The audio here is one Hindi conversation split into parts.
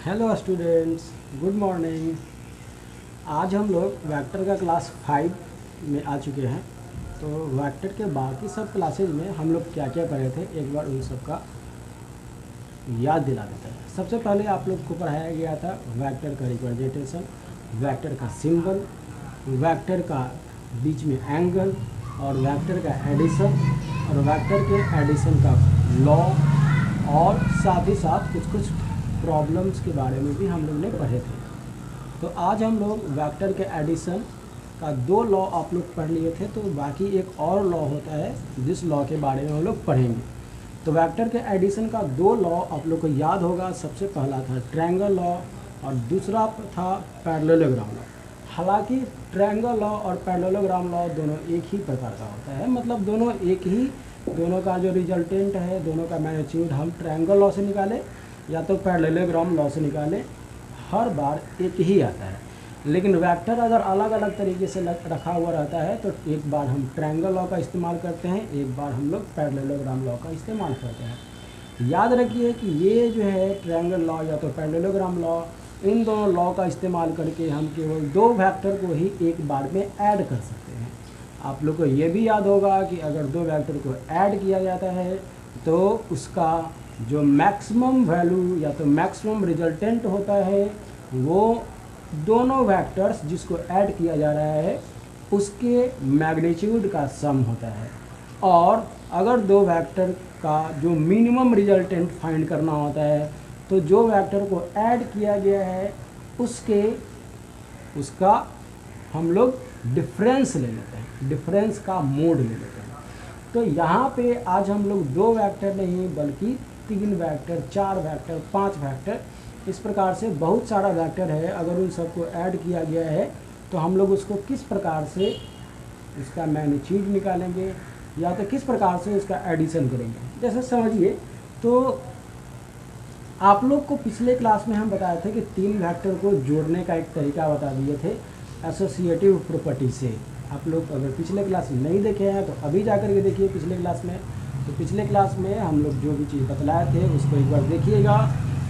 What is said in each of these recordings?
Hello students, good morning. आज हम लोग वेक्टर का क्लास 5 में आ चुके हैं। तो वेक्टर के बाकी सब क्लासेज में हम लोग क्या क्या पढ़े थे, एक बार उन सब का याद दिला देते हैं। सबसे पहले आप लोग को पढ़ाया गया था वेक्टर का रिप्रेजेंटेशन, वेक्टर का सिंबल, वेक्टर का बीच में एंगल, और वेक्टर का एडिशन, और वेक्टर के एडिशन का लॉ, और साथ ही साथ कुछ कुछ प्रॉब्लम्स के बारे में भी हम लोग ने पढ़े थे। तो आज हम लोग वेक्टर के एडिशन का 2 लॉ आप लोग पढ़ लिए थे, तो बाकी एक और लॉ होता है जिस लॉ के बारे में हम लोग पढ़ेंगे। तो वेक्टर के एडिशन का 2 लॉ आप लोग को याद होगा। सबसे पहला था ट्रायंगल लॉ और दूसरा था पैरेललोग्राम लॉ। हालांकि ट्रायंगल लॉ और पैरेललोग्राम लॉ दोनों एक ही प्रकार का होता है, मतलब दोनों एक ही, दोनों का जो रिजल्टेंट है, दोनों का मैग्नीट्यूड हम ट्रायंगल लॉ से निकाले या तो पैरेललोग्राम लॉ से निकाले, हर बार एक ही आता है। लेकिन वेक्टर अगर अलग अलग तरीके से रखा हुआ रहता है तो एक बार हम ट्रायंगल लॉ का इस्तेमाल करते हैं, एक बार हम लोग पैरेललोग्राम लॉ का इस्तेमाल करते हैं। याद रखिए कि ये जो है ट्रायंगल लॉ या तो पैरेललोग्राम लॉ, इन दोनों लॉ का इस्तेमाल करके हम केवल 2 वेक्टर को ही एक बार में ऐड कर सकते हैं। आप लोग को ये भी याद होगा कि अगर 2 वेक्टर को ऐड किया जाता है तो उसका जो मैक्सिमम वैल्यू या तो मैक्सिमम रिजल्टेंट होता है वो दोनों वेक्टर्स जिसको ऐड किया जा रहा है उसके मैग्नीट्यूड का सम होता है। और अगर 2 वेक्टर का जो मिनिमम रिजल्टेंट फाइंड करना होता है तो जो वेक्टर को ऐड किया गया है उसका हम लोग डिफरेंस ले लेते हैं, डिफरेंस का मोड ले लेते हैं। तो यहाँ पे आज हम लोग 2 वेक्टर नहीं बल्कि 3 वेक्टर, 4 वेक्टर, 5 वेक्टर, इस प्रकार से बहुत सारा वेक्टर है। अगर उन सबको ऐड किया गया है तो हम लोग उसको किस प्रकार से उसका मैग्नीट्यूड निकालेंगे या तो किस प्रकार से उसका एडिशन करेंगे। जैसे समझिए, तो आप लोग को पिछले क्लास में हम बताए थे कि 3 वेक्टर को जोड़ने का एक तरीका बता दिए थे एसोसिएटिव प्रॉपर्टी से। आप लोग अगर पिछले क्लास नहीं देखे हैं तो अभी जा कर के देखिए पिछले क्लास में। तो पिछले क्लास में हम लोग जो भी चीज़ बतलाए थे उसको एक बार देखिएगा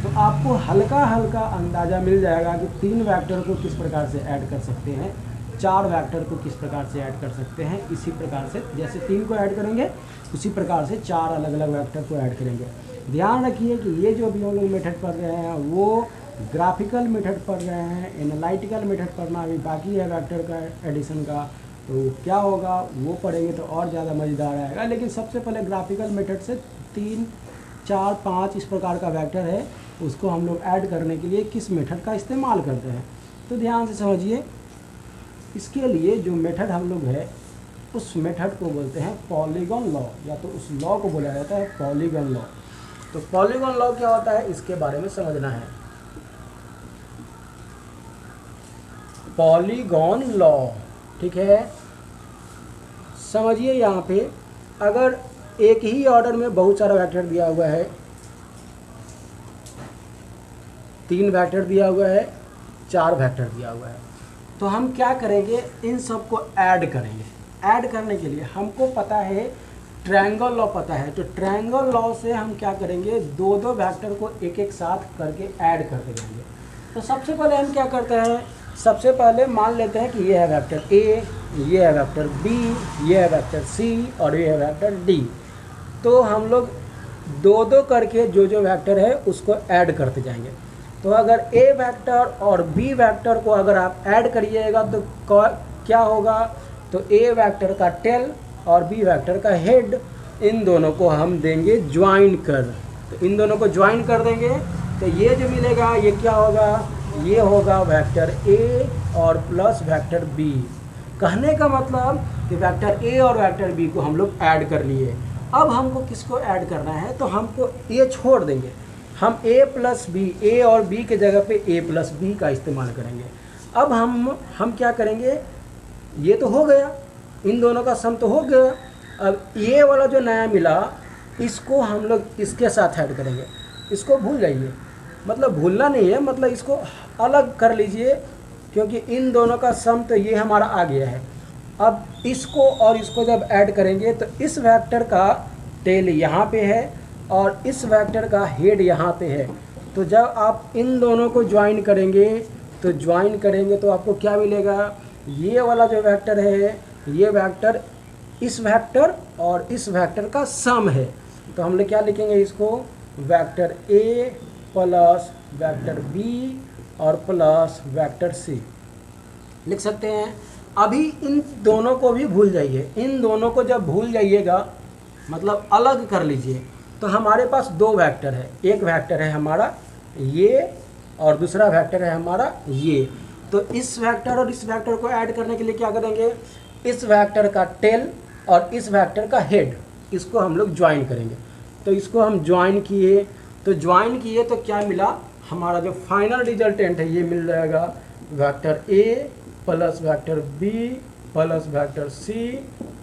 तो आपको हल्का हल्का अंदाज़ा मिल जाएगा कि 3 वेक्टर को किस प्रकार से ऐड कर सकते हैं, 4 वेक्टर को किस प्रकार से ऐड कर सकते हैं। इसी प्रकार से जैसे 3 को ऐड करेंगे उसी प्रकार से 4 अलग अलग वेक्टर को ऐड करेंगे। ध्यान रखिए कि ये जो भी हम लोग मेथड पढ़ रहे हैं वो ग्राफिकल मेथड पढ़ रहे हैं, एनालिटिकल मेथड पढ़ना अभी बाकी है वेक्टर का एडिशन का। तो क्या होगा वो पढ़ेंगे तो और ज़्यादा मज़ेदार आएगा। लेकिन सबसे पहले ग्राफिकल मेथड से 3, 4, 5 इस प्रकार का वेक्टर है, उसको हम लोग ऐड करने के लिए किस मेथड का इस्तेमाल करते हैं। तो ध्यान से समझिए, इसके लिए जो मेथड हम लोग है उस मेथड को बोलते हैं पॉलीगॉन लॉ, या तो उस लॉ को बोला जाता है पॉलीगॉन लॉ। तो पॉलीगॉन लॉ क्या होता है इसके बारे में समझना है। पॉलीगॉन लॉ, ठीक है, समझिए। यहाँ पे अगर एक ही ऑर्डर में बहुत सारा वेक्टर दिया हुआ है, 3 वेक्टर दिया हुआ है, 4 वेक्टर दिया हुआ है, तो हम क्या करेंगे, इन सब को ऐड करेंगे। ऐड करने के लिए हमको पता है ट्रायंगल लॉ पता है, तो ट्रायंगल लॉ से हम क्या करेंगे, 2-2 वेक्टर को एक एक साथ करके ऐड करते जाएंगे। तो सबसे पहले हम क्या करते हैं, सबसे पहले मान लेते हैं कि ये है वेक्टर ए, ये है वेक्टर बी, ये है वेक्टर सी और ये है वेक्टर डी। तो हम लोग 2-2 करके जो जो वेक्टर है उसको ऐड करते जाएंगे। तो अगर ए वेक्टर और बी वेक्टर को अगर आप ऐड करिएगा तो क्या होगा, तो ए वेक्टर का टेल और बी वेक्टर का हेड, इन दोनों को हम देंगे ज्वाइन कर। तो इन दोनों को ज्वाइन कर देंगे तो ये जो मिलेगा ये क्या होगा, ये होगा वेक्टर ए और प्लस वेक्टर बी। कहने का मतलब कि वेक्टर ए और वेक्टर बी को हम लोग ऐड कर लिए। अब हमको किसको ऐड करना है, तो हमको ए छोड़ देंगे, हम ए प्लस बी, ए और बी के जगह पे ए प्लस बी का इस्तेमाल करेंगे। अब हम क्या करेंगे, ये तो हो गया, इन दोनों का सम तो हो गया। अब ये वाला जो नया मिला इसको हम लोग इसके साथ ऐड करेंगे। इसको भूल जाइए, मतलब भूलना नहीं है, मतलब इसको अलग कर लीजिए, क्योंकि इन दोनों का सम तो ये हमारा आ गया है। अब इसको और इसको जब ऐड करेंगे तो इस वेक्टर का टेल यहाँ पे है और इस वेक्टर का हेड यहाँ पे है। तो जब आप इन दोनों को ज्वाइन करेंगे तो आपको क्या मिलेगा, ये वाला जो वेक्टर है ये वेक्टर इस वेक्टर और इस वेक्टर का सम है। तो हम लोग क्या लिखेंगे इसको, vector A plus vector B और प्लस वेक्टर सी लिख सकते हैं। अभी इन दोनों को भी भूल जाइए, इन दोनों को जब भूल जाइएगा मतलब अलग कर लीजिए, तो हमारे पास दो वेक्टर है, एक वेक्टर है हमारा ये और दूसरा वेक्टर है हमारा ये। तो इस वेक्टर और इस वेक्टर को ऐड करने के लिए क्या करेंगे, इस वेक्टर का टेल और इस वेक्टर का हेड इसको हम लोग ज्वाइन करेंगे। तो इसको हम ज्वाइन किए तो क्या मिला, हमारा जो फाइनल रिजल्टेंट है ये मिल जाएगा vector A plus vector B plus vector C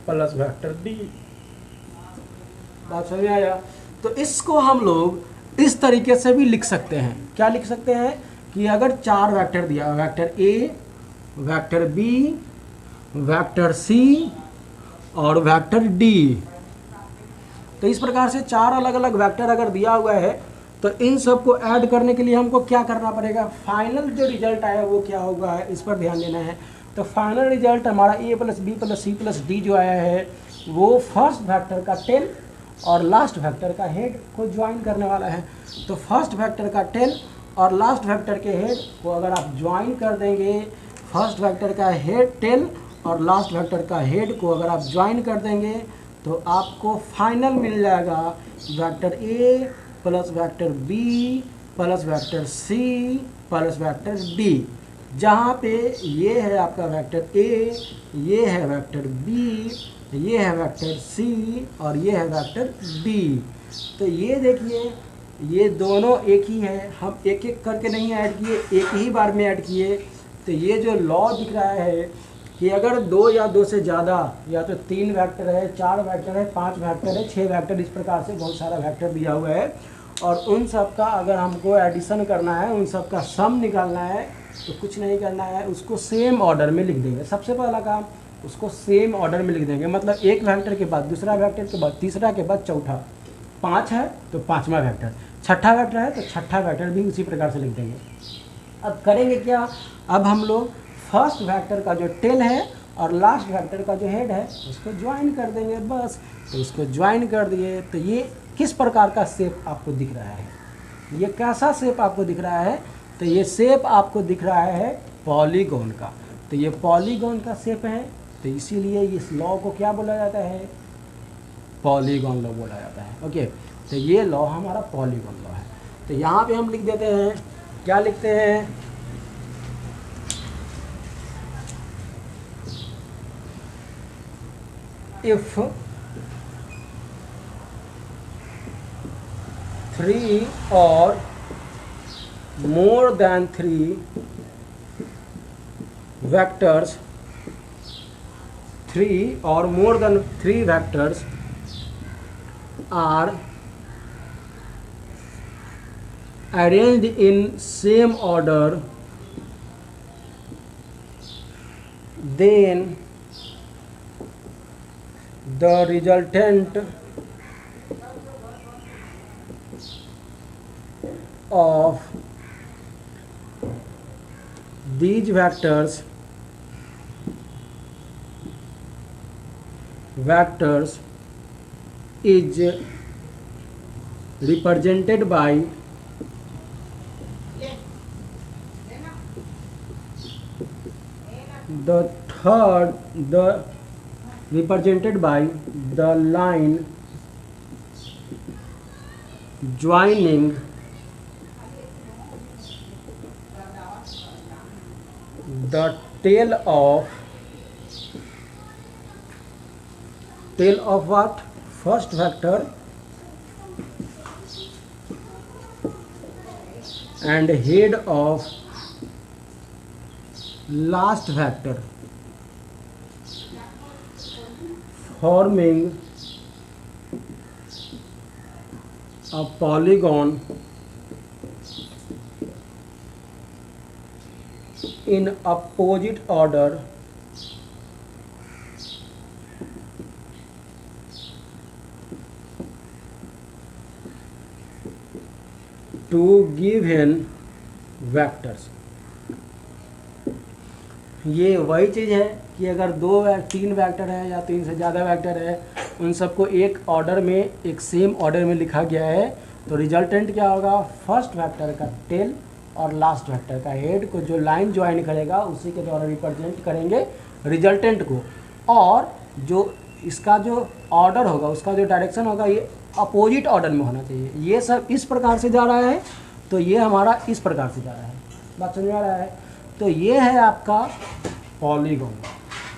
plus vector D. बात समझ में आया। तो इसको हम लोग इस तरीके से भी लिख सकते हैं, क्या लिख सकते हैं कि अगर चार वेक्टर दिया, vector A vector B vector C और वेक्टर डी, तो इस प्रकार से चार अलग अलग वेक्टर अगर दिया हुआ है तो इन सब को ऐड करने के लिए हमको क्या करना पड़ेगा, फाइनल जो रिजल्ट आया वो क्या होगा, इस पर ध्यान देना है। तो फाइनल रिजल्ट हमारा A plus B plus C plus D जो आया है वो फर्स्ट वेक्टर का टेल और लास्ट वेक्टर का हेड को ज्वाइन करने वाला है। तो फर्स्ट वेक्टर का टेल और लास्ट वेक्टर के हेड को अगर आप ज्वाइन कर देंगे, फर्स्ट वेक्टर का हेड टेल और लास्ट वेक्टर का हेड को अगर आप ज्वाइन कर देंगे तो आपको फाइनल मिल जाएगा vector A plus vector B plus vector C plus vector D, जहाँ पे ये है आपका वेक्टर ए, ये है वेक्टर बी, ये है वेक्टर सी और ये है वेक्टर डी। तो ये देखिए ये दोनों एक ही है, हम एक एक करके नहीं ऐड किए, एक ही बार में ऐड किए। तो ये जो लॉ दिख रहा है कि अगर दो या दो से ज़्यादा या तो तीन वेक्टर है, चार वेक्टर है, पांच वेक्टर है, छः वेक्टर, इस प्रकार से बहुत सारा वेक्टर दिया हुआ है और उन सब का अगर हमको एडिशन करना है, उन सब का सम निकालना है तो कुछ नहीं करना है, उसको सेम ऑर्डर में लिख देंगे। सबसे पहला काम उसको सेम ऑर्डर में लिख देंगे, मतलब एक वेक्टर के बाद दूसरा वेक्टर के बाद तीसरा के बाद चौथा, पाँच है तो पाँचवा वेक्टर, छठा वेक्टर है तो छठा वेक्टर भी उसी प्रकार से लिख देंगे। अब करेंगे क्या, अब हम लोग फर्स्ट वेक्टर का जो टेल है और लास्ट वेक्टर का जो हेड है उसको ज्वाइन कर देंगे बस। तो इसको ज्वाइन कर दिए तो ये किस प्रकार का शेप आपको दिख रहा है, ये कैसा शेप आपको दिख रहा है, तो ये शेप आपको दिख रहा है पॉलीगॉन का। तो ये पॉलीगॉन का शेप है, तो इसीलिए इस लॉ को क्या बोला जाता है, पॉलीगॉन लॉ बोला जाता है। ओके, तो ये लॉ हमारा पॉलीगॉन लॉ है। तो यहाँ पे हम लिख देते हैं, क्या लिखते हैं, if 3 or more than 3 vectors, 3 or more than 3 vectors are arranged in same order, then the resultant of these vectors is represented by represented by the line joining the tail of what, first vector and head of last vector, forming a polygon in opposite order to given vectors. ये वही चीज़ है कि अगर तीन वेक्टर है या तीन से ज़्यादा वेक्टर है, उन सबको एक ऑर्डर में, एक सेम ऑर्डर में लिखा गया है, तो रिजल्टेंट क्या होगा, फर्स्ट वेक्टर का टेल और लास्ट वेक्टर का हेड को जो लाइन ज्वाइन करेगा उसी के द्वारा रिप्रेजेंट करेंगे रिजल्टेंट को। और जो इसका जो ऑर्डर होगा, उसका जो डायरेक्शन होगा, ये अपोजिट ऑर्डर में होना चाहिए। ये सब इस प्रकार से जा रहा है तो ये हमारा इस प्रकार से जा रहा है। बात समझ में आ रहा है? तो ये है आपका पॉलीगॉन।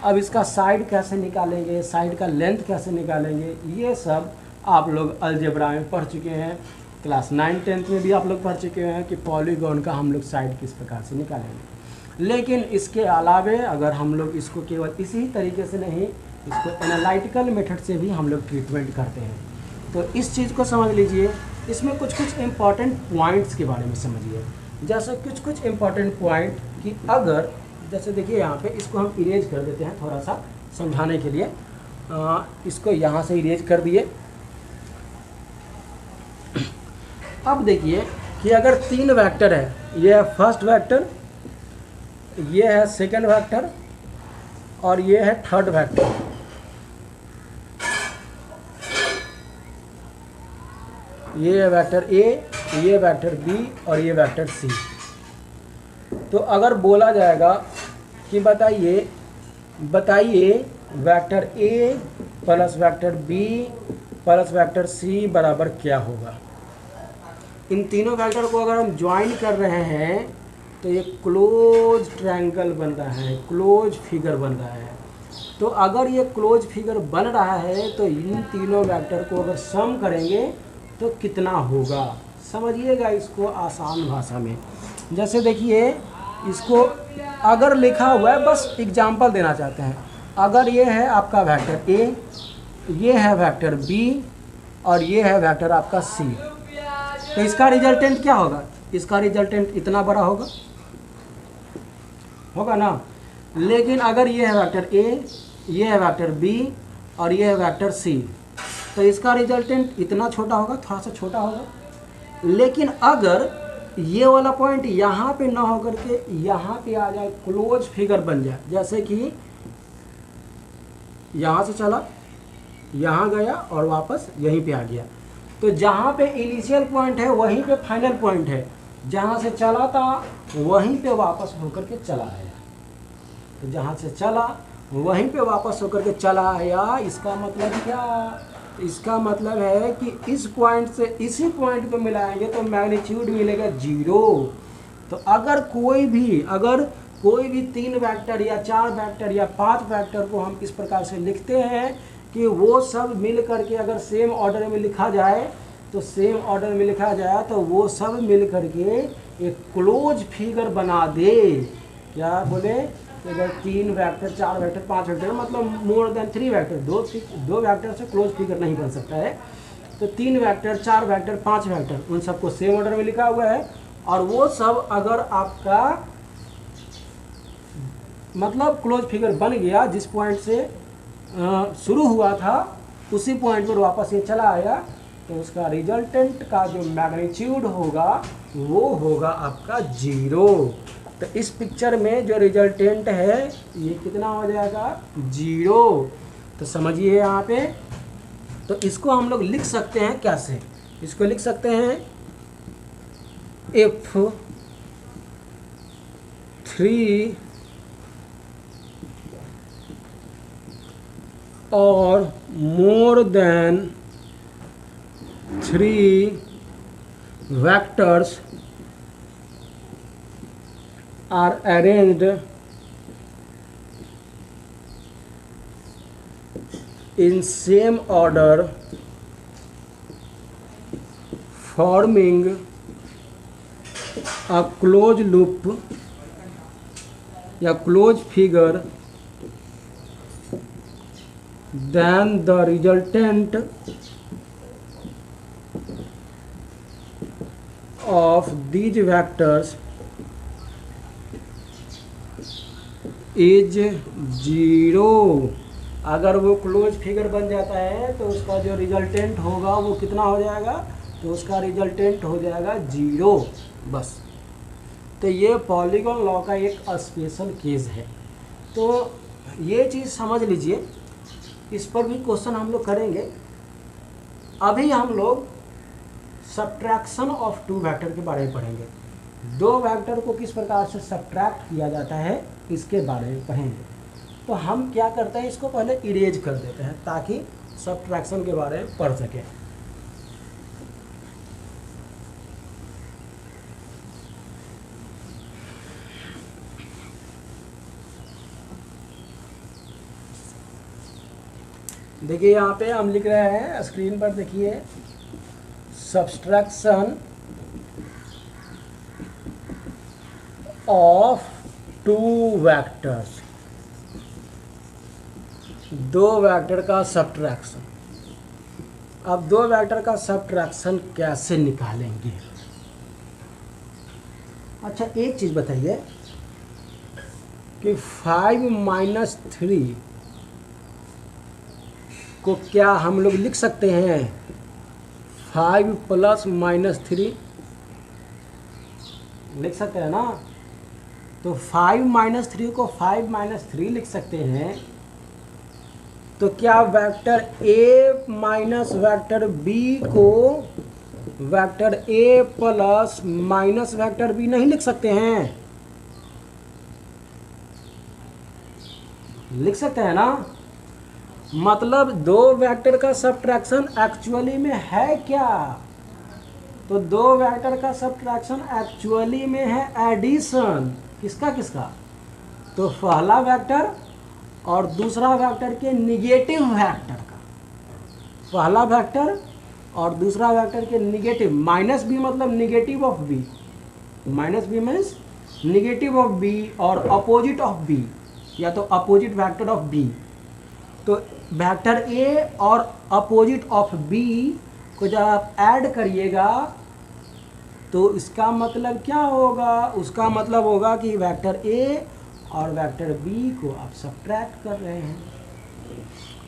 अब इसका साइड कैसे निकालेंगे, साइड का लेंथ कैसे निकालेंगे, ये सब आप लोग अलजेब्रा में पढ़ चुके हैं। क्लास 9-10 में भी आप लोग पढ़ चुके हैं कि पॉलीगॉन का हम लोग साइड किस प्रकार से निकालेंगे। लेकिन इसके अलावे अगर हम लोग इसको केवल इसी तरीके से नहीं, इसको एनालिटिकल मेथड से भी हम लोग ट्रीटमेंट करते हैं। तो इस चीज़ को समझ लीजिए। इसमें कुछ कुछ इम्पॉर्टेंट पॉइंट्स के बारे में समझिए। जैसे कुछ कुछ इम्पॉर्टेंट पॉइंट कि अगर, जैसे देखिए यहाँ पे इसको हम इरेज कर देते हैं थोड़ा सा समझाने के लिए। इसको यहाँ से इरेज कर दिए। अब देखिए कि अगर तीन वेक्टर है, ये है फर्स्ट वेक्टर, ये है सेकंड वेक्टर और ये है थर्ड वेक्टर। ये है वेक्टर ए, ये वेक्टर बी और ये वेक्टर सी। तो अगर बोला जाएगा कि बताइए vector A plus vector B plus vector C बराबर क्या होगा। इन तीनों वेक्टर को अगर हम ज्वाइन कर रहे हैं तो ये क्लोज ट्रायंगल बन रहा है, क्लोज फिगर बन रहा है। तो अगर ये क्लोज फिगर बन रहा है तो इन तीनों वेक्टर को अगर सम करेंगे तो कितना होगा, समझिएगा इसको आसान भाषा में। जैसे देखिए इसको अगर लिखा हुआ है, बस एग्जांपल देना चाहते हैं। अगर ये है आपका वेक्टर ए, ये है वेक्टर बी और ये है वेक्टर आपका सी, तो इसका रिजल्टेंट क्या होगा, इसका रिजल्टेंट इतना बड़ा होगा ना। लेकिन अगर ये है वेक्टर ए, ये है वेक्टर बी और ये है वेक्टर सी, तो इसका रिजल्टेंट इतना छोटा होगा, थोड़ा सा छोटा होगा। लेकिन अगर ये वाला पॉइंट यहाँ पे ना होकर के यहाँ पे आ जाए, क्लोज फिगर बन जाए, जैसे कि यहाँ से चला, यहाँ गया और वापस यहीं पे आ गया, तो जहाँ पे इनिशियल पॉइंट है वहीं पे फाइनल पॉइंट है, जहाँ से चला था वहीं पे वापस होकर के चला आया। तो जहाँ से चला वहीं पे वापस होकर के चला आया, इसका मतलब क्या, इसका मतलब है कि इस पॉइंट से इसी पॉइंट को मिलाएंगे तो मैग्नीट्यूड मिलेगा 0। तो अगर कोई भी तीन वेक्टर या चार वेक्टर या पांच वेक्टर को हम इस प्रकार से लिखते हैं कि वो सब मिल करके अगर सेम ऑर्डर में लिखा जाए, तो वो सब मिल करके एक क्लोज फिगर बना दे। क्या बोले, अगर तीन वेक्टर, चार वेक्टर, पांच वेक्टर, मतलब मोर देन 3 वेक्टर, दो वेक्टर से क्लोज फिगर नहीं बन सकता है। तो तीन वेक्टर, चार वेक्टर, पांच वेक्टर, उन सबको सेम ऑर्डर में लिखा हुआ है। और वो सब अगर आपका मतलब क्लोज फिगर बन गया, जिस पॉइंट से शुरू हुआ था उसी पॉइंट पर वापस ये चला आया, तो उसका रिजल्टेंट का जो मैग्नीट्यूड होगा वो होगा आपका 0। तो इस पिक्चर में जो रिजल्टेंट है ये कितना हो जाएगा, 0। तो समझिए यहाँ पे, तो इसको हम लोग लिख सकते हैं कैसे, इसको लिख सकते हैं if 3 or more than 3 vectors are arranged in same order forming a closed loop या closed figure, then the resultant of these vectors is 0। अगर वो क्लोज फिगर बन जाता है तो उसका जो रिजल्टेंट होगा वो कितना हो जाएगा, तो उसका रिजल्टेंट हो जाएगा 0 बस। तो ये पॉलीगॉन लॉ का एक स्पेशल केस है। तो ये चीज़ समझ लीजिए, इस पर भी क्वेश्चन हम लोग करेंगे। अभी हम लोग सब्ट्रैक्शन ऑफ 2 वेक्टर के बारे में पढ़ेंगे। 2 वेक्टर को किस प्रकार से सब्ट्रैक्ट किया जाता है इसके बारे में पढ़ेंगे। तो हम क्या करते हैं, इसको पहले इरेज कर देते हैं ताकि सब्ट्रैक्शन के बारे में पढ़ सकें। देखिए यहाँ पे हम लिख रहे हैं, स्क्रीन पर देखिए, सब्ट्रैक्शन ऑफ 2 वेक्टर्स, 2 वेक्टर का सब्ट्रैक्शन। अब 2 वेक्टर का सब्ट्रैक्शन कैसे निकालेंगे? अच्छा एक चीज़ बताइए कि 5 - 3 को क्या हम लोग लिख सकते हैं 5 + -3? लिख सकते हैं ना। तो 5 - 3 को 5 - 3 लिख सकते हैं। तो क्या vector A minus vector B को vector A plus minus vector B नहीं लिख सकते हैं? लिख सकते हैं ना। मतलब 2 वेक्टर का सब्ट्रैक्शन एक्चुअली में है क्या? तो 2 वेक्टर का सब्ट्रैक्शन एक्चुअली में है एडिशन। किसका किसका? तो पहला वेक्टर और दूसरा वेक्टर के निगेटिव वेक्टर का। पहला वेक्टर और दूसरा वेक्टर के निगेटिव, -b मतलब negative of b, -b means negative of b और अपोजिट ऑफ b, या तो अपोजिट वेक्टर ऑफ b। तो वेक्टर a और अपोजिट ऑफ b को जब आप ऐड करिएगा तो इसका मतलब क्या होगा? उसका मतलब होगा कि वेक्टर a और वेक्टर b को आप सब्ट्रैक्ट कर रहे हैं।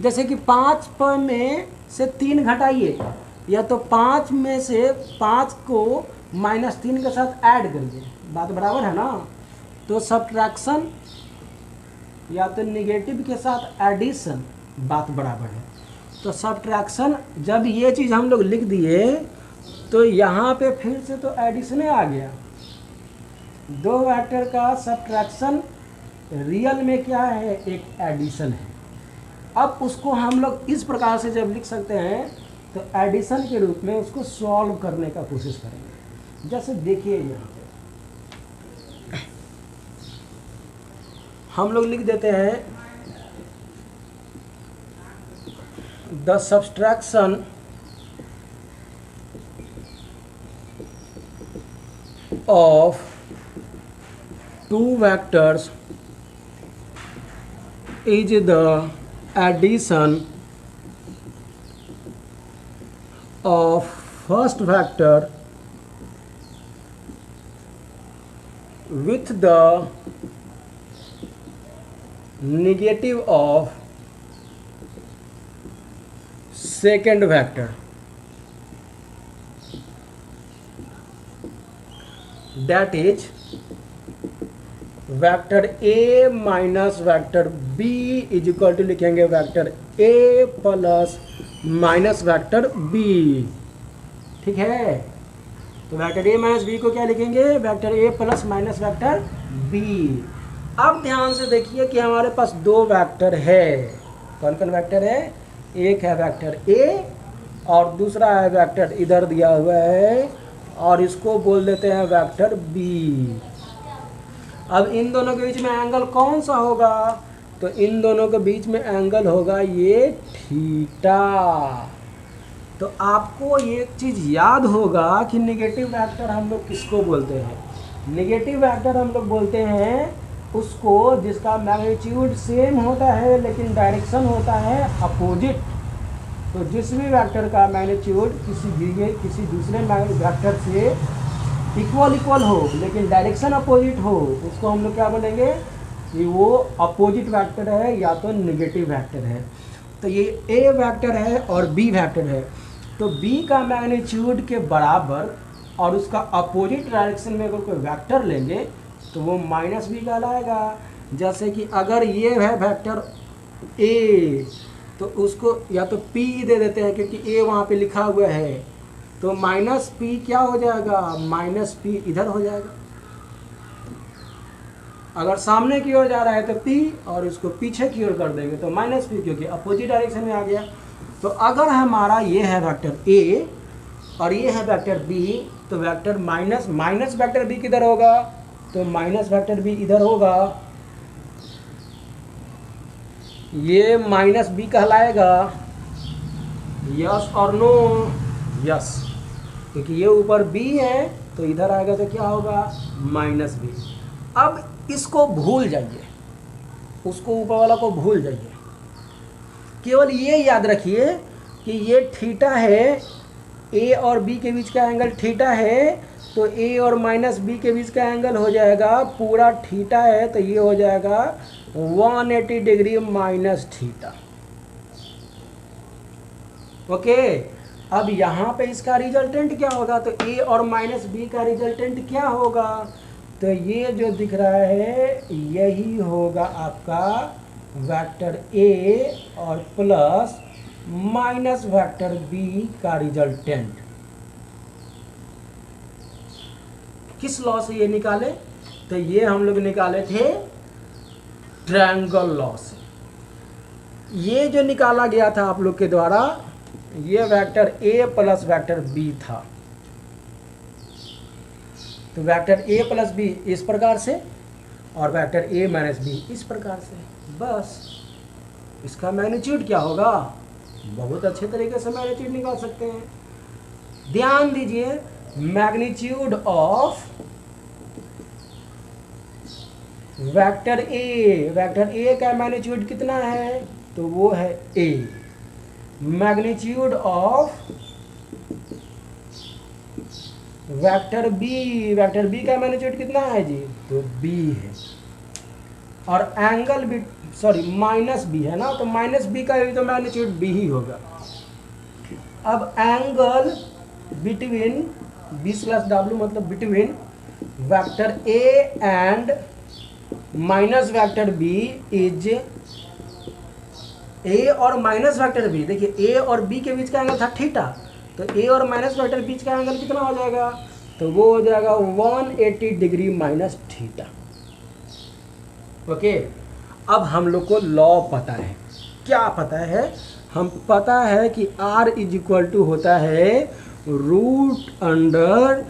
जैसे कि 5 में से 3 घटाइए, या तो 5 में से 5 को -3 के साथ ऐड करिए, बात बराबर है ना। तो सब्ट्रैक्शन या तो निगेटिव के साथ एडिशन, बात बराबर है। तो सब्ट्रैक्शन, जब ये चीज़ हम लोग लिख दिए तो यहाँ पे फिर से तो एडिशन आ गया। 2 वेक्टर का सब्ट्रैक्शन रियल में क्या है? एक एडिशन है। अब उसको हम लोग इस प्रकार से जब लिख सकते हैं तो एडिशन के रूप में उसको सॉल्व करने का कोशिश करेंगे। जैसे देखिए यहाँ पे हम लोग लिख देते हैं the subtraction of 2 vectors is the addition of first vector with the negative of second vector, that is vector a minus vector b is equal to लिखेंगे vector a plus minus vector b। ठीक है, तो वेक्टर a माइनस b को क्या लिखेंगे? Vector a plus minus vector b। अब ध्यान से देखिए कि हमारे पास 2 वेक्टर है। कौन कौन वेक्टर है? एक है वेक्टर a और दूसरा है वेक्टर इधर दिया हुआ है और इसको बोल देते हैं वेक्टर b। अब इन दोनों के बीच में एंगल कौन सा होगा? तो इन दोनों के बीच में एंगल होगा ये थीटा। तो आपको ये चीज़ याद होगा कि नेगेटिव वेक्टर हम लोग किसको बोलते हैं? नेगेटिव वेक्टर हम लोग बोलते हैं उसको जिसका मैग्नीट्यूड सेम होता है लेकिन डायरेक्शन होता है अपोजिट। तो जिस भी वेक्टर का मैग्नीट्यूड किसी दूसरे वेक्टर से इक्वल हो लेकिन डायरेक्शन अपोजिट हो, उसको हम लोग क्या बोलेंगे कि वो अपोजिट वेक्टर है या तो नेगेटिव वेक्टर है। तो ये ए वेक्टर है और बी वेक्टर है। तो b का मैग्नीट्यूड के बराबर और उसका अपोजिट डायरेक्शन में अगर कोई वेक्टर लेंगे तो वो माइनस बी कहलाएगा। जैसे कि अगर ये है वेक्टर a तो उसको या तो p दे देते हैं क्योंकि a वहाँ पे लिखा हुआ है, तो माइनस p क्या हो जाएगा, माइनस p इधर हो जाएगा। अगर सामने की ओर जा रहा है तो p और इसको पीछे की ओर कर देंगे तो माइनस p, क्योंकि अपोजिट डायरेक्शन में आ गया। तो अगर हमारा ये है वेक्टर a और ये है वेक्टर b, तो वेक्टर माइनस वेक्टर b किधर होगा, तो माइनस वेक्टर b इधर होगा, ये माइनस b कहलाएगा। यस और नो, यस, क्योंकि ये ऊपर b है तो इधर आएगा तो क्या होगा, माइनस b। अब इसको भूल जाइए, उसको ऊपर वाला को भूल जाइए, केवल ये याद रखिए कि ये थीटा है, a और b के बीच का एंगल थीटा है, तो a और माइनस b के बीच का एंगल हो जाएगा, पूरा थीटा है तो ये हो जाएगा 180 डिग्री माइनस थीटा। ओके, अब यहाँ पे इसका रिजल्टेंट क्या होगा, तो a और माइनस b का रिजल्टेंट क्या होगा, तो ये जो दिख रहा है यही होगा आपका वेक्टर a और प्लस माइनस वेक्टर b का रिजल्टेंट। किस लॉ से ये निकाले, तो ये हम लोग निकाले थे ट्रायंगल लॉ से। ये जो निकाला गया था आप लोग के द्वारा, ये vector a plus vector b था, तो वेक्टर a प्लस b इस प्रकार से और वेक्टर a माइनस b इस प्रकार से। बस इसका मैग्नीट्यूड क्या होगा, बहुत अच्छे तरीके से मैग्नीट्यूड निकाल सकते हैं। ध्यान दीजिए, मैग्नीट्यूड ऑफ वेक्टर a का मैग्नीट्यूड कितना है, तो वो है a। Magnitude of vector b का मैग्नीट्यूड कितना है जी, तो b है। और एंगल भी माइनस b है ना, तो माइनस b का भी तो मैग्नीट्यूड b ही होगा। अब angle between b slash w मतलब between vector a and minus vector b is a और माइनस वेक्टर b। देखिए a और b के बीच का एंगल था थीटा, तो a और माइनस वेक्टर बीच का एंगल कितना हो जाएगा, तो वो हो जाएगा 180 डिग्री माइनस थीटा। ओके, अब हम लोग को लॉ पता है, क्या पता है, हम पता है कि r इज इक्वल टू होता है root under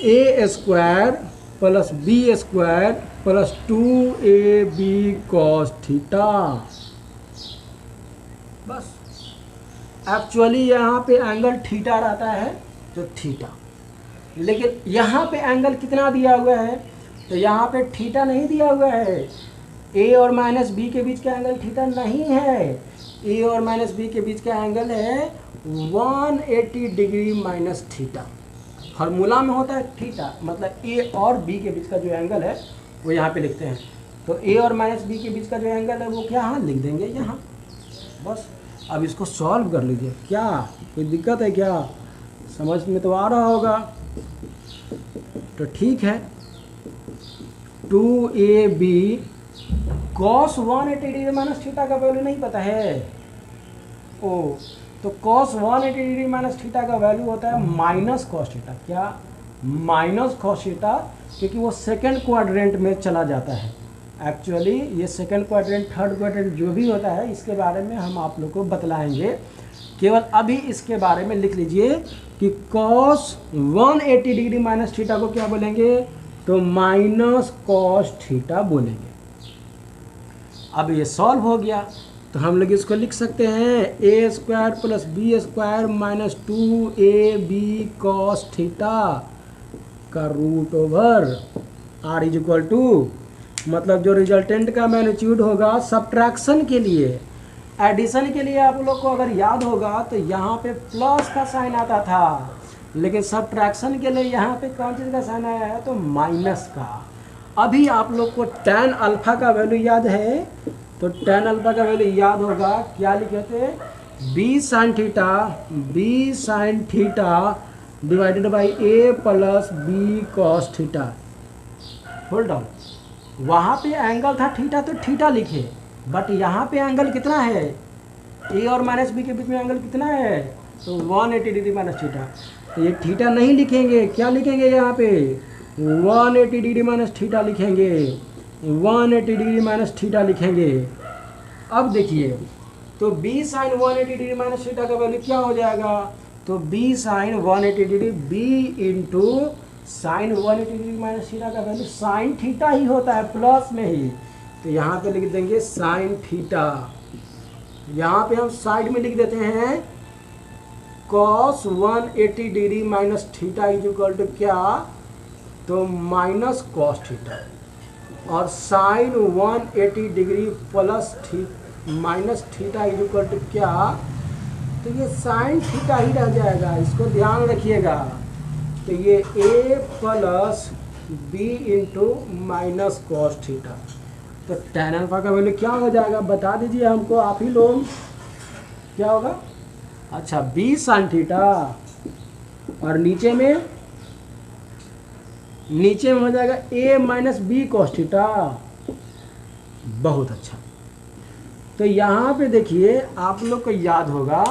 a square plus b square plus 2ab cos theta. बस एक्चुअली यहाँ पे एंगल थीटा रहता है तो थीटा, लेकिन यहाँ पे एंगल कितना दिया हुआ है, तो यहाँ पे थीटा नहीं दिया हुआ है। a और माइनस b के बीच का एंगल थीटा नहीं है, a और माइनस b के बीच का एंगल है 180 डिग्री माइनस थीटा। फार्मूला में होता है थीटा, मतलब a और b के बीच का जो एंगल है वो यहाँ पे लिखते हैं, तो a और माइनस b के बीच का जो एंगल है वो क्या यहाँ लिख देंगे यहाँ। बस अब इसको सॉल्व कर लीजिए, क्या कोई दिक्कत है क्या, समझ में तो आ रहा होगा, तो ठीक है। 2ab cos 180 degree minus theta का वैल्यू नहीं पता है, ओ तो cos 180 डिग्री माइनस थीटा का वैल्यू होता है माइनस कॉस थीटा। क्या, माइनस कॉस थीटा, क्योंकि वो सेकंड क्वाड्रेंट में चला जाता है। एक्चुअली ये सेकंड क्वाड्रेंट थर्ड क्वाड्रेंट जो भी होता है इसके बारे में हम आप लोग को बतलाएंगे, केवल अभी इसके बारे में लिख लीजिए कि cos 180 डिग्री माइनस थीटा को क्या बोलेंगे, तो माइनस कॉस थीटा बोलेंगे। अब ये सॉल्व हो गया तो हम लोग इसको लिख सकते हैं a square plus b square minus 2ab cos theta का root over r is equal to, मतलब जो रिजल्टेंट का मैग्नीट्यूड होगा सब्ट्रैक्शन के लिए, एडिशन के लिए आप लोग को अगर याद होगा तो यहाँ पे प्लस का साइन आता था, लेकिन सब्ट्रैक्शन के लिए यहाँ पे कौन चीज़ का साइन आया है, तो माइनस का। अभी आप लोग को tan अल्फा का वैल्यू याद है, तो tan अल्फा का वैल्यू याद होगा, क्या लिखे थे, B sine theta divided by A plus B cos theta. Hold on, वहाँ पे एंगल था थीटा तो थीटा लिखे, बट यहाँ पे एंगल कितना है, ए और माइनस बी के बीच में एंगल कितना है, तो 180 डिग्री माइनस थीटा। तो ये थीटा नहीं लिखेंगे, क्या लिखेंगे यहाँ पे 180 डिग्री माइनस थीटा लिखेंगे, 180 डिग्री माइनस थीटा लिखेंगे। अब देखिए तो B sine 180 degree minus theta का वैल्यू क्या हो जाएगा, तो B sine 180 degree B into sine 180 degree minus theta का वैल्यू साइन थीटा ही होता है प्लस में ही, तो यहाँ पे लिख देंगे साइन थीटा। यहाँ पे हम साइड में लिख देते हैं cos 180 degree minus theta is equal to क्या, तो माइनस कॉस थीटा, और sine 180 degree plus minus theta is equal to क्या, तो ये साइन थीटा ही रह जाएगा, इसको ध्यान रखिएगा। तो ये A plus B into minus cos theta, तो tan अल्फा का वैल्यू क्या हो जाएगा बता दीजिए हमको, आप ही लोग, क्या होगा, अच्छा बी साइन थीटा, और नीचे में हो जाएगा ए माइनस बी कॉस थीटा। बहुत अच्छा, तो यहाँ पे देखिए आप लोग को याद होगा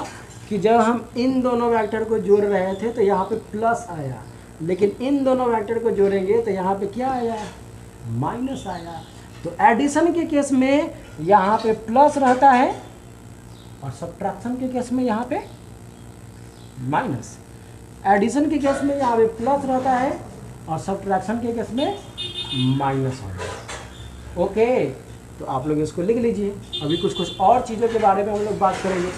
कि जब हम इन दोनों वेक्टर को जोड़ रहे थे तो यहाँ पे प्लस आया, लेकिन इन दोनों वेक्टर को जोड़ेंगे तो यहाँ पे क्या आया, माइनस आया। तो एडिशन के केस में यहाँ पे प्लस रहता है और सब्ट्रैक्शन के केस में यहाँ पे माइनस। एडिशन के केस में यहाँ पे प्लस रहता है और सब्ट्रैक्शन के केस में माइनस होता है। ओके, तो आप लोग इसको लिख लीजिए। अभी कुछ और चीज़ों के बारे में हम लोग बात करेंगे।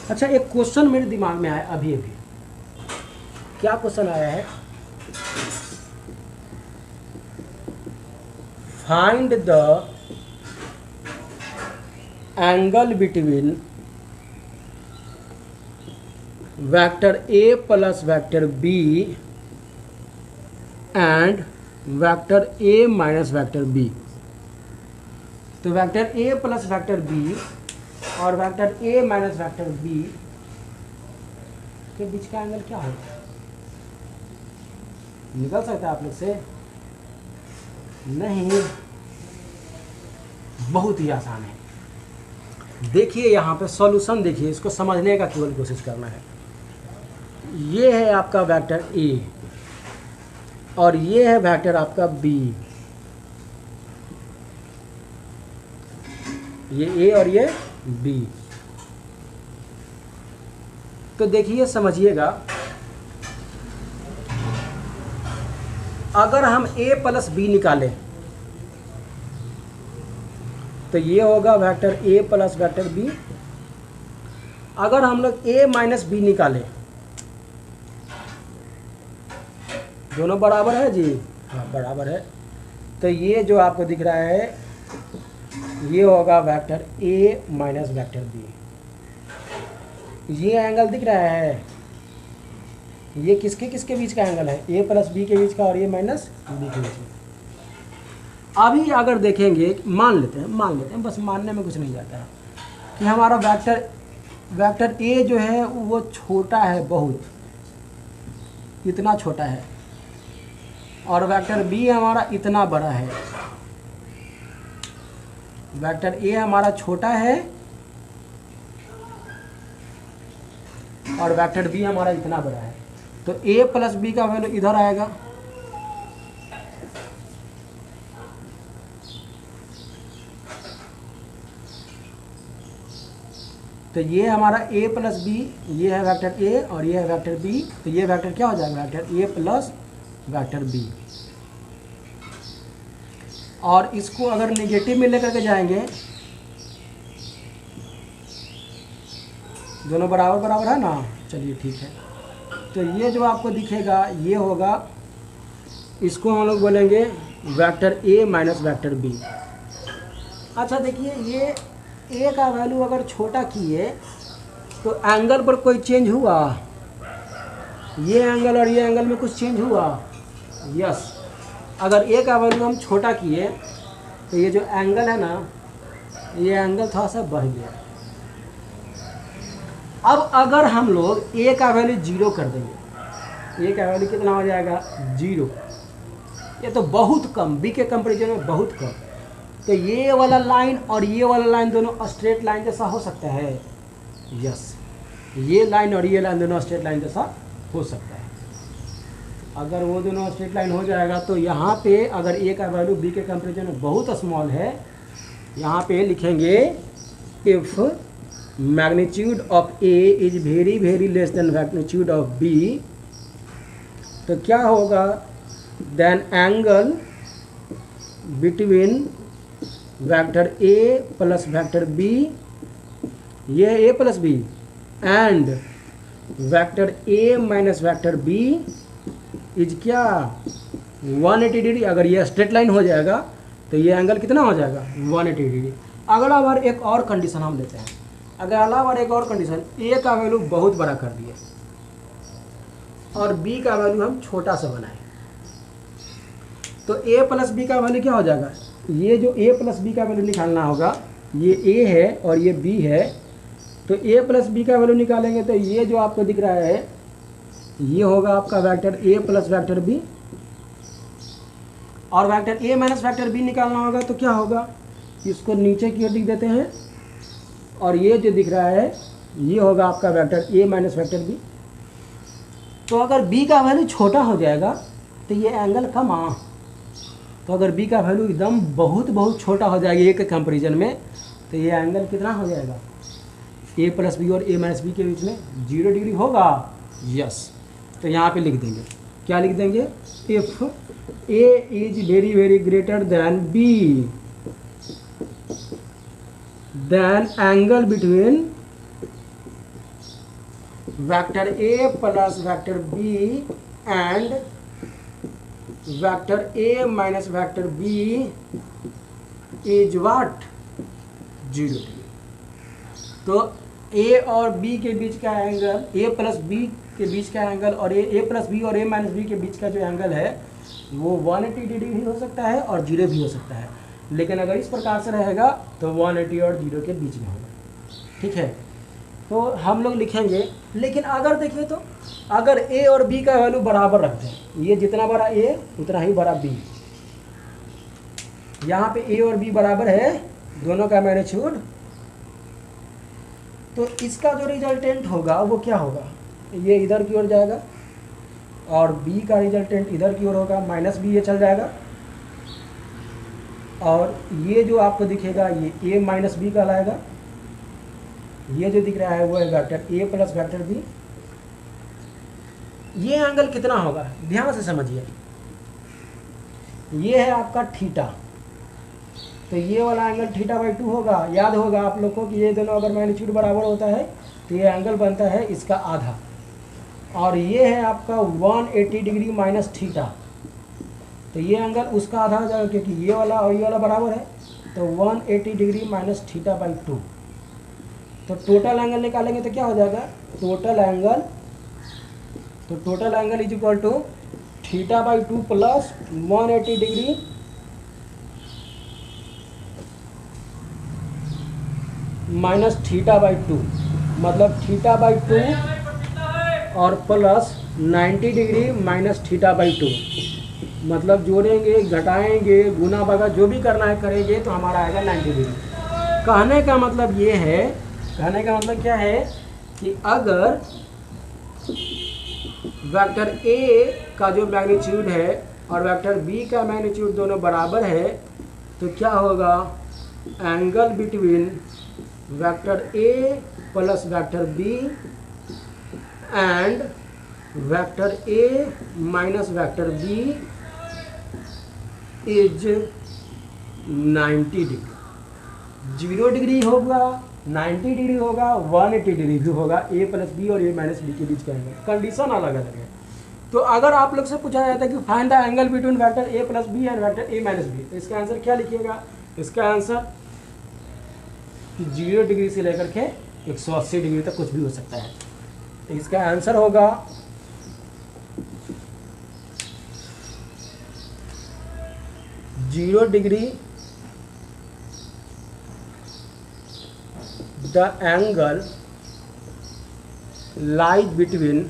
अच्छा, एक क्वेश्चन मेरे दिमाग में आया अभी, क्या क्वेश्चन आया है, find the angle between vector A plus vector B and vector A minus vector B. तो vector A plus vector B और vector A minus vector B के बीच का एंगल क्या होता है, निकल सकता है आप लोग से? नहीं, बहुत ही आसान है। देखिए यहाँ पे सॉल्यूशन देखिए, इसको समझने का केवल कोशिश करना है। ये है आपका वेक्टर ए और ये है वेक्टर आपका बी, ये ए और ये बी। तो देखिए समझिएगा, अगर हम a प्लस बी निकालें तो ये होगा vector a plus vector b। अगर हम लोग a माइनस बी निकालें, दोनों बराबर है जी, हाँ बराबर है, तो ये जो आपको दिख रहा है ये होगा vector a minus vector b। ये एंगल दिख रहा है, ये किसके किसके बीच का एंगल है, a प्लस बी के बीच का और a माइनस बी के बीच में। अभी अगर देखेंगे, मान लेते हैं, बस मानने में कुछ नहीं जाता है, कि हमारा वेक्टर a जो है वो छोटा है, बहुत इतना छोटा है, और वेक्टर b हमारा इतना बड़ा है। वेक्टर a हमारा छोटा है और वेक्टर b हमारा इतना बड़ा है, तो a प्लस बी का वैल्यू इधर आएगा, तो ये हमारा a प्लस बी, ये है वेक्टर a और ये है वेक्टर b, तो ये वेक्टर क्या हो जाएगा, vector a plus vector b। और इसको अगर नेगेटिव में लेकर के जाएंगे, दोनों बराबर बराबर है ना, चलिए ठीक है, तो ये जो आपको दिखेगा ये होगा, इसको हम लोग बोलेंगे vector a minus vector b। अच्छा देखिए, ये ए का वैल्यू अगर छोटा किए तो एंगल पर कोई चेंज हुआ, ये एंगल और ये एंगल में कुछ चेंज हुआ? यस। अगर ए का वैल्यू हम छोटा किए तो ये जो एंगल है ना, ये एंगल थोड़ा सा बढ़ गया। अब अगर हम लोग ए का वैल्यू 0 कर देंगे, ए का वैल्यू कितना हो जाएगा? 0। ये तो बहुत कम, बी के कंपेरिजन में बहुत कम। तो ये वाला लाइन और ये वाला लाइन दोनों स्ट्रेट लाइन जैसा हो सकता है? यस, ये लाइन और ये लाइन दोनों स्ट्रेट लाइन जैसा हो सकता है। अगर वो दोनों स्ट्रेट लाइन हो जाएगा तो यहाँ पे अगर ए का वैल्यू बी के कंपेरिजन में बहुत स्मॉल है, यहाँ पे लिखेंगे if magnitude of A is very very less then magnitude of B, तो क्या होगा? Then angle between vector A plus vector B, ये A plus B, and vector A minus vector B is क्या? 180 डिग्री। अगर ये स्ट्रेट लाइन हो जाएगा तो ये एंगल कितना हो जाएगा? 180 डिग्री। अगला बार एक और कंडीशन हम लेते हैं। अगला बार एक और कंडीशन, ए का वैल्यू बहुत बड़ा कर दिए और बी का वैल्यू हम छोटा सा बनाए, तो ए प्लस बी का वैल्यू क्या हो जाएगा? ये जो ए प्लस बी का वैल्यू निकालना होगा, ये ए है और ये बी है, तो ए प्लस बी का वैल्यू निकालेंगे तो ये जो आपको दिख रहा है ये होगा आपका vector A plus vector B, और vector A minus vector B निकालना होगा तो क्या होगा? इसको नीचे की ओर लिख देते हैं, और ये जो दिख रहा है ये होगा आपका vector A minus vector B. तो अगर बी का वैल्यू छोटा हो जाएगा तो ये एंगल कम आ, तो अगर बी का वैल्यू एकदम बहुत बहुत छोटा हो जाएगा ए के कंपेरिजन में, तो ये एंगल कितना हो जाएगा? ए प्लस बी और ए माइनस बी के बीच में 0 डिग्री होगा। यस, तो यहाँ पे लिख देंगे, क्या लिख देंगे? If A is very very greater than B, then angle between vector A plus vector B and vector A minus vector B is what? 0 degree. तो ए और बी के बीच का एंगल, ए प्लस बी के बीच का एंगल और ए प्लस बी और ए माइनस बी के बीच का जो एंगल है वो 180 डिग्री भी हो सकता है और 0 भी हो सकता है। लेकिन अगर इस प्रकार से रहेगा तो 180 और 0 के बीच में होगा। ठीक है, तो हम लोग लिखेंगे। लेकिन अगर देखिए तो अगर ए और बी का वैल्यू बराबर रखते हैं, ये जितना बड़ा ए उतना ही बड़ा बी, यहाँ पे ए और बी बराबर है दोनों का मैग्नीट्यूड, तो इसका जो रिजल्टेंट होगा वो क्या होगा? ये इधर की ओर जाएगा और बी का रिजल्टेंट इधर की ओर होगा, माइनस बी ये चल जाएगा, और ये जो आपको दिखेगा ये ए माइनस बी कहलाएगा। ये जो दिख रहा है वो है vector A plus vector B. ये एंगल कितना होगा? ध्यान से समझिए, ये है आपका थीटा, तो ये वाला एंगल थीटा बाई 2 होगा। याद होगा आप लोग को कि ये दोनों अगर मैग्नीट्यूड बराबर होता है तो ये एंगल बनता है इसका आधा, और ये है आपका 180 डिग्री माइनस थीटा, तो ये एंगल उसका आधा हो जाएगा क्योंकि ये वाला और ये वाला बराबर है, तो 180 डिग्री माइनस थीटा बाई 2। तो टोटल एंगल निकालेंगे तो क्या हो जाएगा? Total angle is equal to theta by 2 plus 180 degree minus theta by 2, मतलब थीटा बाई 2 और plus 90 degree minus theta by 2, मतलब जोड़ेंगे घटाएंगे गुना भागा जो भी करना है करेंगे तो हमारा आएगा 90 डिग्री। कहने का मतलब ये है, कहने का मतलब क्या है कि अगर वेक्टर ए का जो मैग्नीट्यूड है और वेक्टर बी का मैग्नीट्यूड दोनों बराबर है तो क्या होगा? Angle between vector A plus vector B and vector A minus vector B is 90 degree. 0 degree होगा, 90 डिग्री होगा, 180 डिग्री भी होगा, ए प्लस बी और ए माइनस बी के बीच का एंगल। कंडीशन अलग अलग है। तो अगर आप लोग से पूछा जाता है कि find the angle between vector A plus B and vector A minus B, तो इसका आंसर क्या लिखिएगा? इसका आंसर कि 0 डिग्री से लेकर के 180 डिग्री तक कुछ भी हो सकता है। तो इसका आंसर होगा 0 degree the angle lies between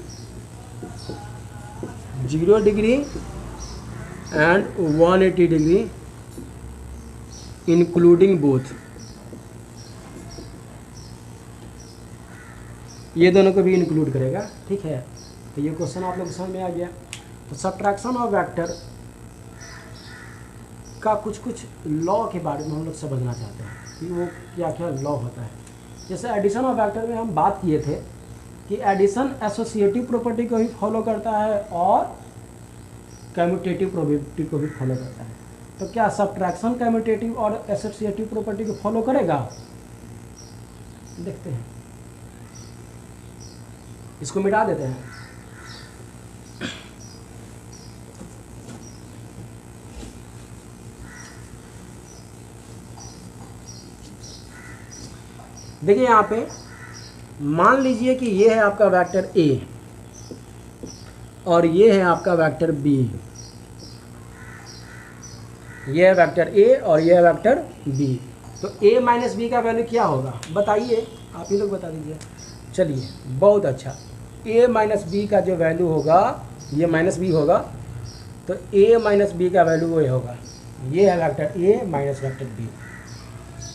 0 degree and 180 degree including both. ये दोनों को भी इंक्लूड करेगा, ठीक है। तो ये क्वेश्चन आप लोग समझ में आ गया। तो सब्ट्रैक्शन ऑफ वेक्टर का कुछ कुछ लॉ के बारे में हम लोग समझना चाहते हैं कि वो क्या क्या लॉ होता है। जैसे एडिशन ऑफ वेक्टर में हम बात किए थे कि एडिशन एसोसिएटिव प्रॉपर्टी को भी फॉलो करता है और कम्यूटेटिव प्रॉपर्टी को भी फॉलो करता है। तो क्या सब्ट्रैक्शन कम्यूटेटिव और एसोसिएटिव प्रॉपर्टी को फॉलो करेगा? देखते हैं, इसको मिटा देते हैं। देखिए यहाँ पे मान लीजिए कि ये है आपका वेक्टर ए और ये है आपका वेक्टर बी। ये है वेक्टर ए और ये है वेक्टर बी। तो a माइनस बी का वैल्यू क्या होगा बताइए, आप ही लोग बता दीजिए। चलिए बहुत अच्छा, a माइनस बी का जो वैल्यू होगा ये माइनस बी होगा, तो a माइनस बी का वैल्यू वो होगा, ये है vector a minus vector B.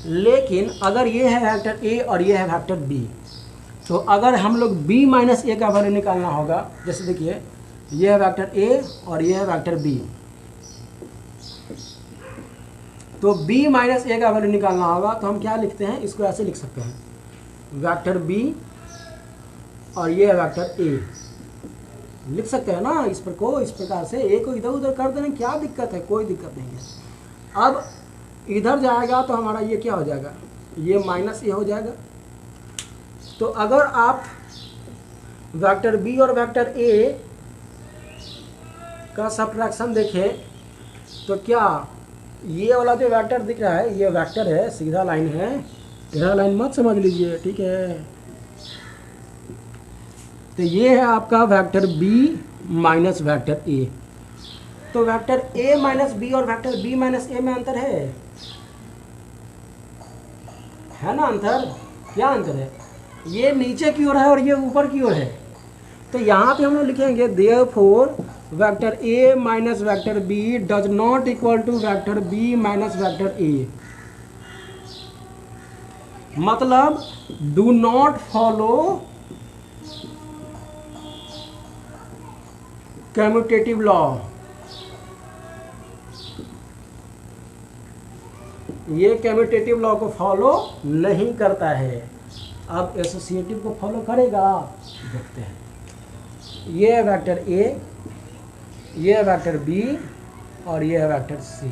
लेकिन अगर ये है वेक्टर a और ये है वेक्टर b, तो अगर हम लोग b माइनस ए का वैल्यू निकालना होगा, जैसे देखिए ये है वेक्टर a और ये है वेक्टर b, तो b माइनस ए का वैल्यू निकालना होगा। तो हम क्या लिखते हैं, इसको ऐसे लिख सकते हैं, वेक्टर b और ये है वेक्टर a, लिख सकते हैं ना इस प्रकार से। a को इधर उधर कर देना, क्या दिक्कत है, कोई दिक्कत नहीं है। अब इधर जाएगा तो हमारा ये क्या हो जाएगा, ये माइनस ए हो जाएगा। तो अगर आप वेक्टर बी और वेक्टर ए का सब्ट्रैक्शन देखें तो क्या ये वाला जो वेक्टर दिख रहा है ये वेक्टर है, सीधा लाइन है, टेढ़ा लाइन मत समझ लीजिए, ठीक है। तो ये है आपका vector B minus vector A. तो वेक्टर ए माइनस बी और वेक्टर बी माइनस ए में अंतर है ना अंतर? क्या अंतर है? ये नीचे की ओर है और ये ऊपर की ओर है। तो यहाँ पे हम लोग लिखेंगे therefore vector A minus vector B does not equal to vector B minus vector A. मतलब do not follow commutative law. ये कम्यूटेटिव लॉ को फॉलो नहीं करता है। अब एसोसिएटिव को फॉलो करेगा, देखते हैं। ये है वेक्टर ए, ये है वेक्टर बी और ये है वेक्टर सी।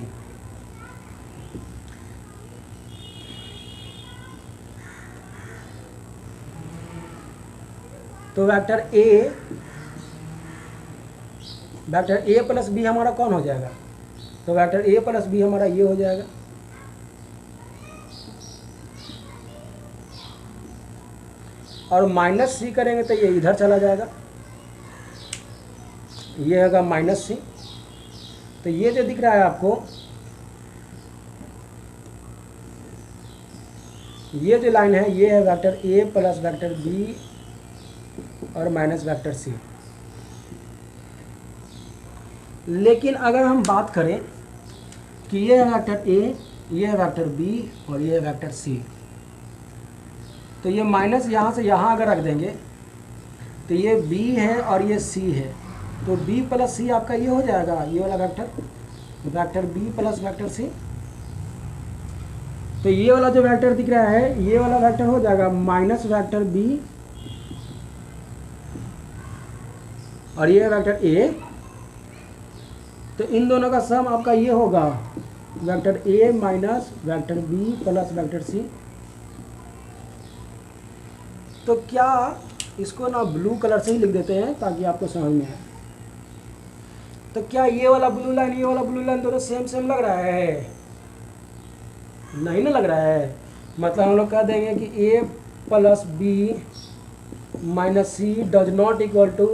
तो वेक्टर ए प्लस बी हमारा कौन हो जाएगा? तो वेक्टर ए प्लस बी हमारा ये हो जाएगा। और माइनस सी करेंगे तो ये इधर चला जाएगा, ये होगा माइनस सी। तो ये जो दिख रहा है आपको, ये जो लाइन है ये है vector A plus vector B और माइनस वेक्टर सी। लेकिन अगर हम बात करें कि ये है वेक्टर ए, ये है वेक्टर बी और ये है वेक्टर सी, तो ये माइनस यहाँ से यहाँ अगर रख देंगे तो ये b है और ये c है, तो b प्लस सी आपका ये हो जाएगा, ये वाला vector b plus vector c। तो ये वाला जो वेक्टर दिख रहा है ये वाला वेक्टर हो जाएगा माइनस वेक्टर b और ये वेक्टर a। तो इन दोनों का सम आपका ये होगा vector a minus vector b plus vector c। तो क्या इसको ना ब्लू कलर से ही लिख देते हैं ताकि आपको समझ में आए। तो क्या ये वाला ब्लू लाइन ये वाला ब्लू लाइन दोनों सेम लग रहा है? नहीं ना लग रहा है। मतलब हम लोग कह देंगे कि A plus B minus C does not equal to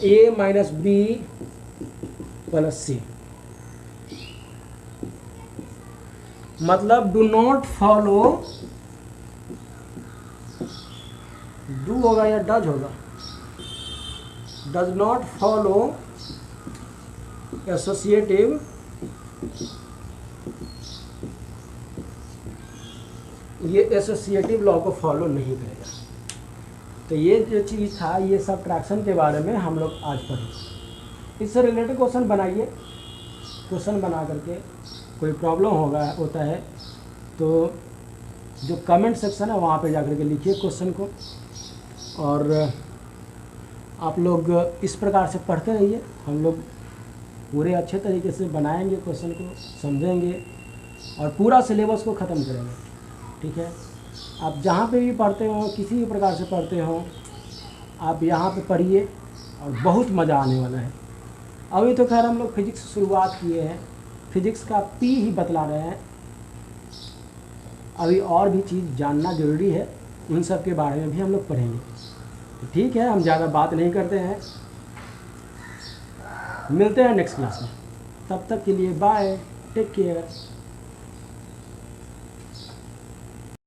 A minus B plus C. मतलब डू नॉट फॉलो, डू होगा या डज होगा, डज नॉट फॉलो एसोसिएटिव ये एसोसिएटिव लॉ को फॉलो नहीं करेगा। तो ये जो चीज़ था, ये सब्ट्रैक्शन के बारे में हम लोग आज पढ़े। इससे रिलेटेड क्वेश्चन बनाइए, क्वेश्चन बना करके कोई प्रॉब्लम होता है तो जो कमेंट सेक्शन है वहाँ पे जाकर के लिखिए क्वेश्चन को, और आप लोग इस प्रकार से पढ़ते रहिए। हम लोग पूरे अच्छे तरीके से बनाएंगे, क्वेश्चन को समझेंगे और पूरा सिलेबस को ख़त्म करेंगे। ठीक है, आप जहाँ पे भी पढ़ते हो, किसी भी प्रकार से पढ़ते हो, आप यहाँ पे पढ़िए और बहुत मज़ा आने वाला है। अभी तो खैर हम लोग फिजिक्स से शुरुआत किए हैं, फिजिक्स का पी ही बतला रहे हैं। अभी और भी चीज़ जानना ज़रूरी है, उन सब के बारे में भी हम लोग पढ़ेंगे। ठीक है, हम ज़्यादा बात नहीं करते हैं, मिलते हैं नेक्स्ट क्लास में। तब तक के लिए बाय, टेक केयर।